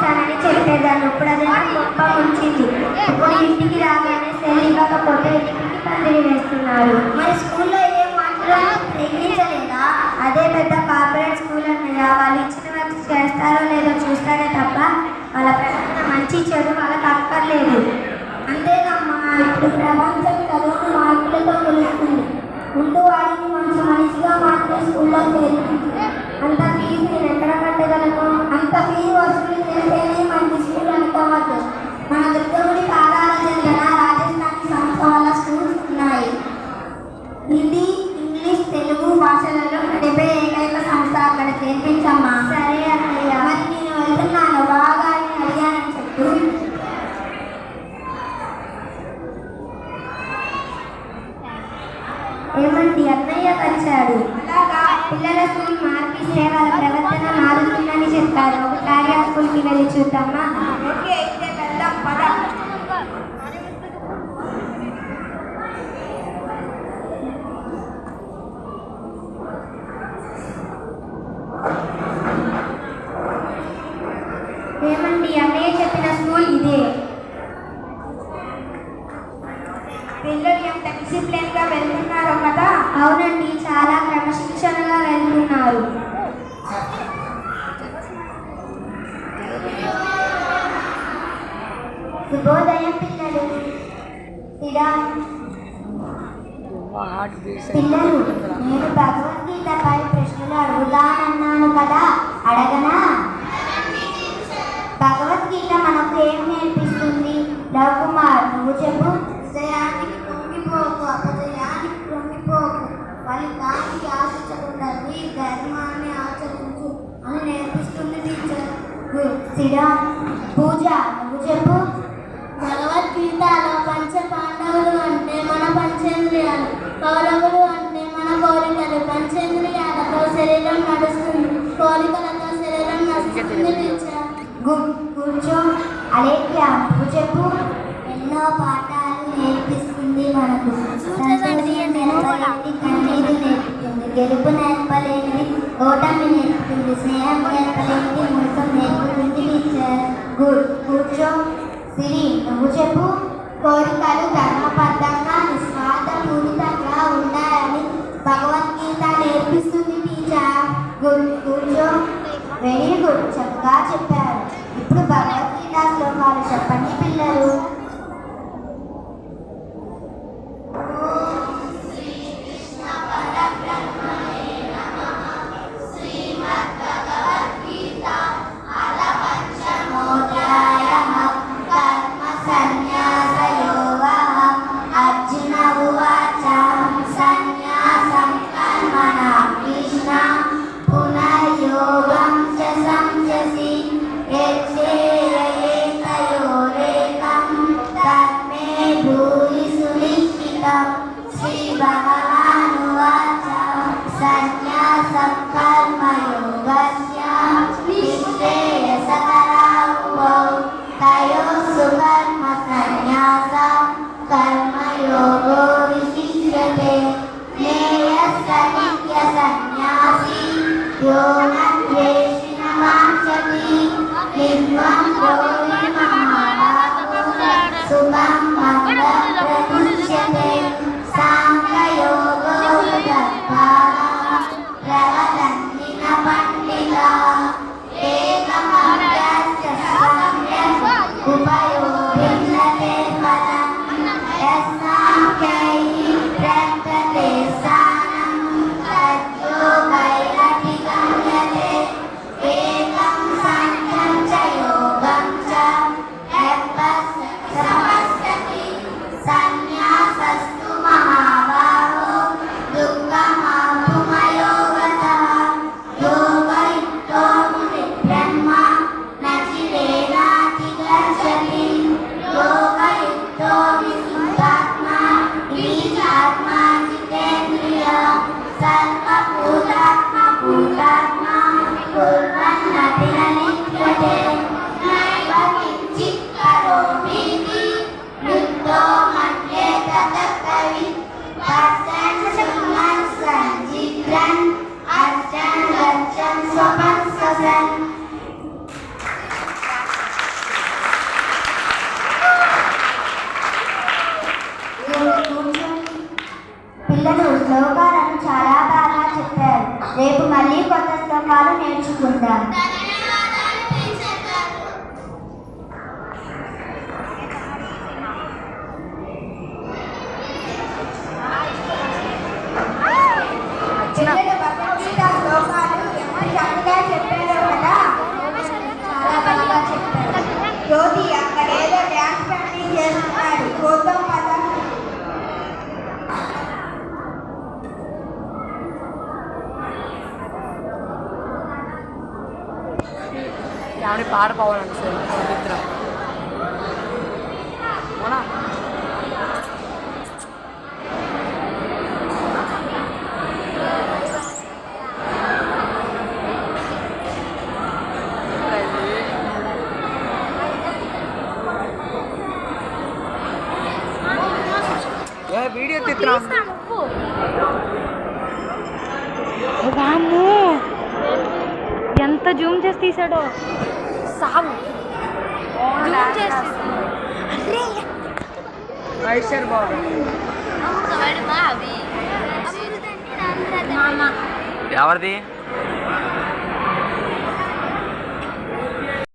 చేస్తానని చెప్పేదాన్ని. ఇప్పుడు అదే గొప్ప ఉంచింది. ఇప్పుడు ఇంటికి రాగానే సెల్ ఇవ్వకపోతే ఇంటికి పందిరి వేస్తున్నారు. మరి స్కూల్లో ఏం మాత్రం ప్రయత్నించలేదా? అదే పెద్ద కార్పొరేట్ స్కూల్ అన్నయ్య. వాళ్ళు ఇచ్చిన వర్క్ చేస్తారో లేదో చూస్తారే తప్ప వాళ్ళ ప్రశ్న మంచి చెడు వాళ్ళకి అక్కర్లేదు. అంతేనమ్మా, ఇప్పుడు ప్రపంచం చదువును మార్కులతో కొలుస్తుంది. ముందు వాడిని మంచి మనిషిగా మార్చే స్కూల్లో చేర్పించి అంత ఫీజు నేను ఎక్కడ కట్టగలను? అంత ఫీజు వసూలు చేస్తేనే మంచి స్కూల్ అనుకోవద్దు. మన దుర్గగుడి పాదాల చెందిన రాజస్థానీ సంస్థ వల్ల స్కూల్స్ ఉన్నాయి. హిందీ, ఇంగ్లీష్, తెలుగు భాషలలో నడిపే ఏకైక సంస్థ. అక్కడ చేర్పించమ్మా. సరే అన్నయ్య. మరి నేను వెళ్తున్నాను, బాగా అడిగానని చెప్పు. ఏమండి, అన్నయ్య వచ్చాడు. అలాగా? పిల్లల స్కూల్ మార్పిస్తే వాళ్ళ ప్రవర్తన మారుతుందని చెప్పారు. ఒకసారి ఆ స్కూల్కి వెళ్ళి చూద్దామా? ఓకే, అయితే వెళ్దాం పద. ఏమండి, అన్నయ్య చెప్పిన స్కూల్ ఇదే. పిల్లలు ఎంత డిసిప్లిన్ గా వెళ్తున్నారో కదా. అవునండి, చాలా క్రమశిక్షణగా వెళ్తున్నారు. శుభోదయం పిల్లలు. పిల్లలు, నేను భగవద్గీతపై ప్రశ్నలు అడుగుతానన్నాను కదా, అడగనా? భగవద్గీత మనకు ఏం నేర్పిస్తుంది? లవ్ కుమార్, నువ్వు చెప్పు. జయానికి కృంగిపోకు, అపజయానికి కృంగిపోకు, ఫలితానికి ఆశించకుండా నీ ధర్మాన్ని ఆచరించు అని నేర్పిస్తుంది టీచర్. పూజ, నువ్వు చెప్పు. భగవద్గీతలో పంచ పాండవులు అంటే మన పంచేంద్రియాలు, కౌరవులు అంటే మన కోరికలు. పంచేంద్రియాలతో శరీరం నడుస్తుంది, కోరికలతో శరీరం నడుస్తుంది టీచర్. కూర్చో. అలేఖ్య, నువ్వు చెప్పు. ఎన్నో పాఠాలు నేర్పిస్తుంది మనకు. నేర్పలేనిది కన్నీరు నేర్పుతుంది, గెలుపు నేర్పలేనిది ఓటమి నేర్పుతుంది, స్నేహం నేర్పలేనిది మోసం నేర్పుతుంది టీచర్. గుడ్, కూర్చో. సిరి, నువ్వు చెప్పు. కోరికలు ధర్మబద్ధంగా నిస్వార్థపూరితంగా ఉండాలని భగవద్గీత నేర్పిస్తుంది టీచర్. గుడ్, కూర్చో. వెరీ గుడ్, చక్కగా చెప్పారు. ఇప్పుడు భగవద్గీత శ్లోకాలు చెప్పండి పిల్లలు. ఏకం సంఖ్యం చ యోగ రేపు మళ్ళీ కొత్త శ్లోకాలు నేర్చుకుందాం. పిల్లలు భగవద్గీత శ్లోకాలు ఎంత చక్కగా చెప్పారో కదా. చాలా బాగా చెప్పారు. జ్యోతి అక్కడ ఏదో డ్యాన్స్ ప్రాక్టీస్ చేస్తున్నాడు, చూద్దాం కదా. ఎవరి పాట పోవాలండి సార్ ఇద్దరం అవునా. వీడియో వాము ఎంత జూమ్ చేసి తీసాడో సాగు జూమ్ చేసి ఐశ్వర్ బాబు ఎవరిది